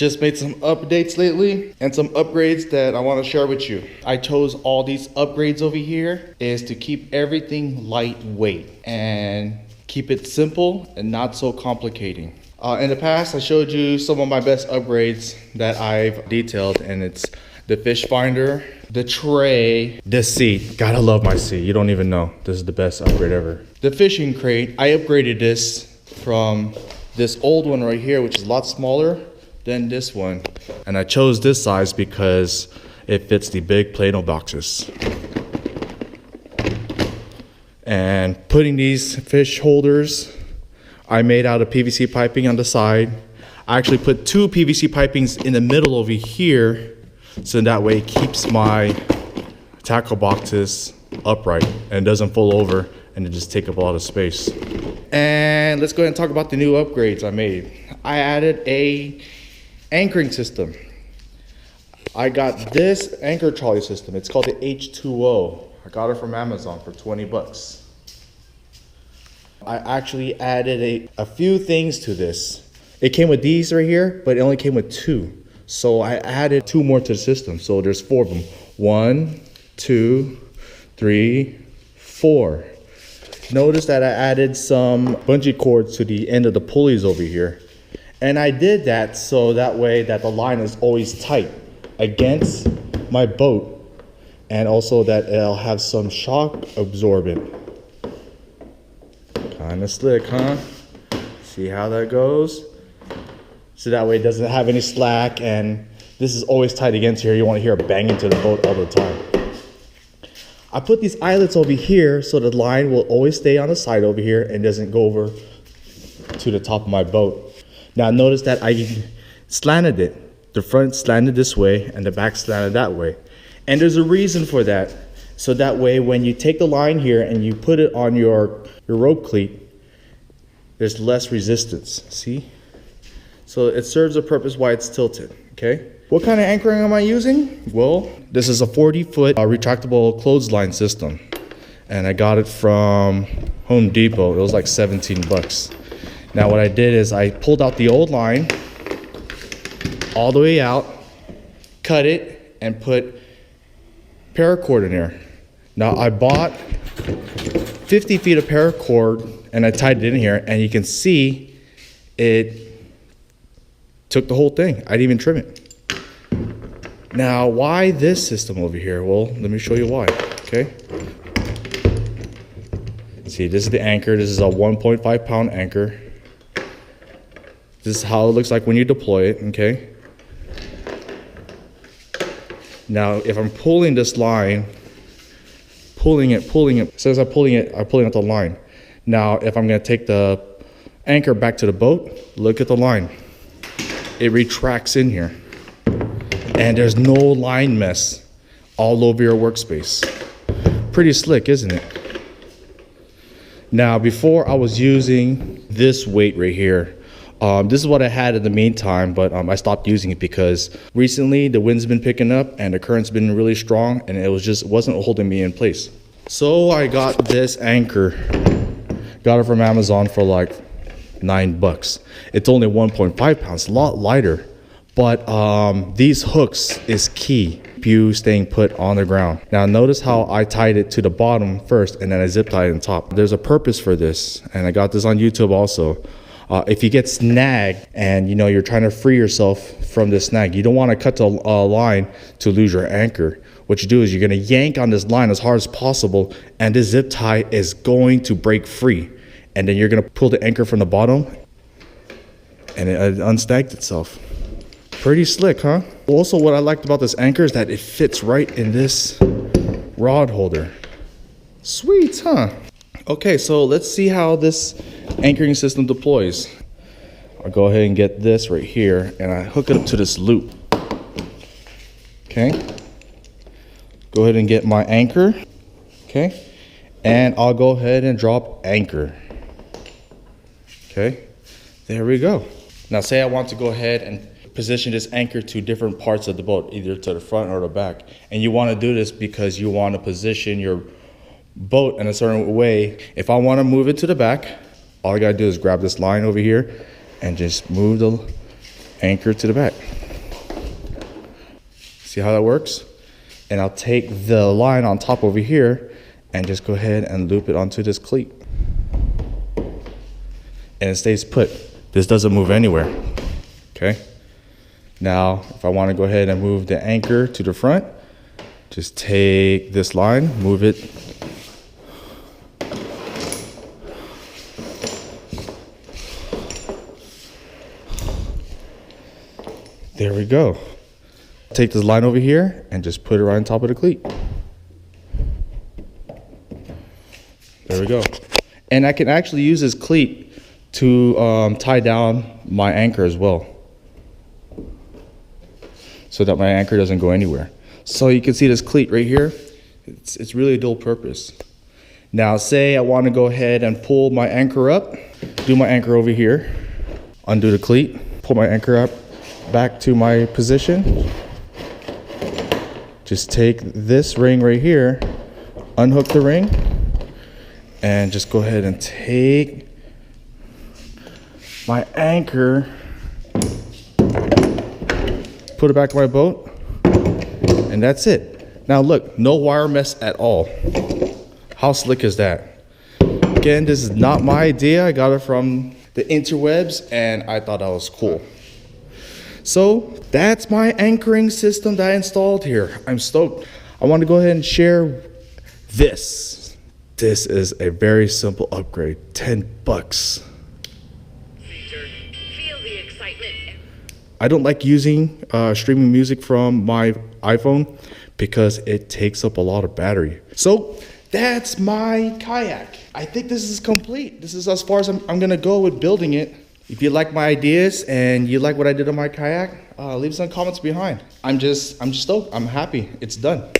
Just made some updates lately and some upgrades that I want to share with you. I chose all these upgrades over here is to keep everything lightweight and keep it simple and not so complicating. In the past, I showed you some of my best upgrades that I've detailed, and it's the fish finder, the tray, the seat. Gotta love my seat. You don't even know. This is the best upgrade ever. The fishing crate, I upgraded this from this old one right here, which is a lot smaller than this one. And I chose this size because it fits the big Play-Doh boxes. And putting these fish holders, I made out of PVC piping on the side. I actually put 2 PVC pipings in the middle over here, so that way it keeps my tackle boxes upright and doesn't fall over and it just take up a lot of space. And let's go ahead and talk about the new upgrades I made. I added a anchoring system. I got this anchor trolley system. It's called the H20. I got it from Amazon for 20 bucks. I actually added a few things to this. It came with these right here, but it only came with 2. So I added 2 more to the system. So there's 4 of them. 1, 2, 3, 4. Notice that I added some bungee cords to the end of the pulleys over here. And I did that so that way that the line is always tight against my boat, and also that it'll have some shock absorbent. Kind of slick, huh? See how that goes? So that way it doesn't have any slack, and this is always tight against here. You want to hear it banging to the boat all the time. I put these eyelets over here so the line will always stay on the side over here and doesn't go over to the top of my boat. Now notice that I slanted it. The front slanted this way and the back slanted that way. And there's a reason for that. So that way when you take the line here and you put it on your rope cleat, there's less resistance, see? So it serves a purpose why it's tilted, okay? What kind of anchoring am I using? Well, this is a 40-foot retractable clothesline system. And I got it from Home Depot. It was like 17 bucks. Now what I did is I pulled out the old line all the way out, cut it, and put paracord in there. Now I bought 50 feet of paracord and I tied it in here, and you can see it took the whole thing. I didn't even trim it. Now why this system over here? Well, let me show you why, okay? See, this is the anchor. This is a 1.5 pound anchor. This is how it looks like when you deploy it, okay? Now, if I'm pulling this line, pulling it, says I'm pulling out the line. Now, if I'm gonna take the anchor back to the boat, look at the line. It retracts in here. And there's no line mess all over your workspace. Pretty slick, isn't it? Now, before I was using this weight right here. This is what I had in the meantime, but I stopped using it because recently the wind's been picking up and the current's been really strong, and it wasn't holding me in place. So I got this anchor. Got it from Amazon for like 9 bucks. It's only 1.5 pounds, a lot lighter. But these hooks is key. You staying put on the ground. Now notice how I tied it to the bottom first and then I zip tied it on top. There's a purpose for this, and I got this on YouTube also. If you get snagged and you're trying to free yourself from this snag, you don't want to cut the line to lose your anchor. What you do is you're going to yank on this line as hard as possible, and this zip tie is going to break free. And then you're going to pull the anchor from the bottom, and it unsnagged itself. Pretty slick, huh? Also, what I liked about this anchor is that it fits right in this rod holder. Sweet, huh? Okay, so let's see how this anchoring system deploys. I'll go ahead and get this right here and I hook it up to this loop. Okay. Go ahead and get my anchor. Okay. And I'll go ahead and drop anchor. Okay. There we go. Now say I want to go ahead and position this anchor to different parts of the boat, either to the front or the back. And you want to do this because you want to position your boat in a certain way. If I want to move it to the back, all I gotta do is grab this line over here and just move the anchor to the back. See how that works? And I'll take the line on top over here and just go ahead and loop it onto this cleat. And it stays put. This doesn't move anywhere, okay? Now, if I wanna go ahead and move the anchor to the front, just take this line, move it there we go. Take this line over here and just put it right on top of the cleat. There we go. And I can actually use this cleat to tie down my anchor as well, so that my anchor doesn't go anywhere. So you can see this cleat right here. It's really a dual purpose. Now say I want to go ahead and pull my anchor up, do my anchor over here, undo the cleat, pull my anchor up back to my position. Just take this ring right here, unhook the ring, and just go ahead and take my anchor, put it back in my boat, and that's it. Now look, no wire mess at all. How slick is that? Again, this is not my idea. I got it from the interwebs and I thought that was cool. So that's my anchoring system that I installed here. I'm stoked. I want to go ahead and share this. This is a very simple upgrade, $10. Feel the excitement. I don't like using streaming music from my iPhone because it takes up a lot of battery. So that's my kayak. I think this is complete. This is as far as I'm gonna go with building it. If you like my ideas and you like what I did on my kayak, leave some comments behind. I'm just stoked. I'm happy. It's done.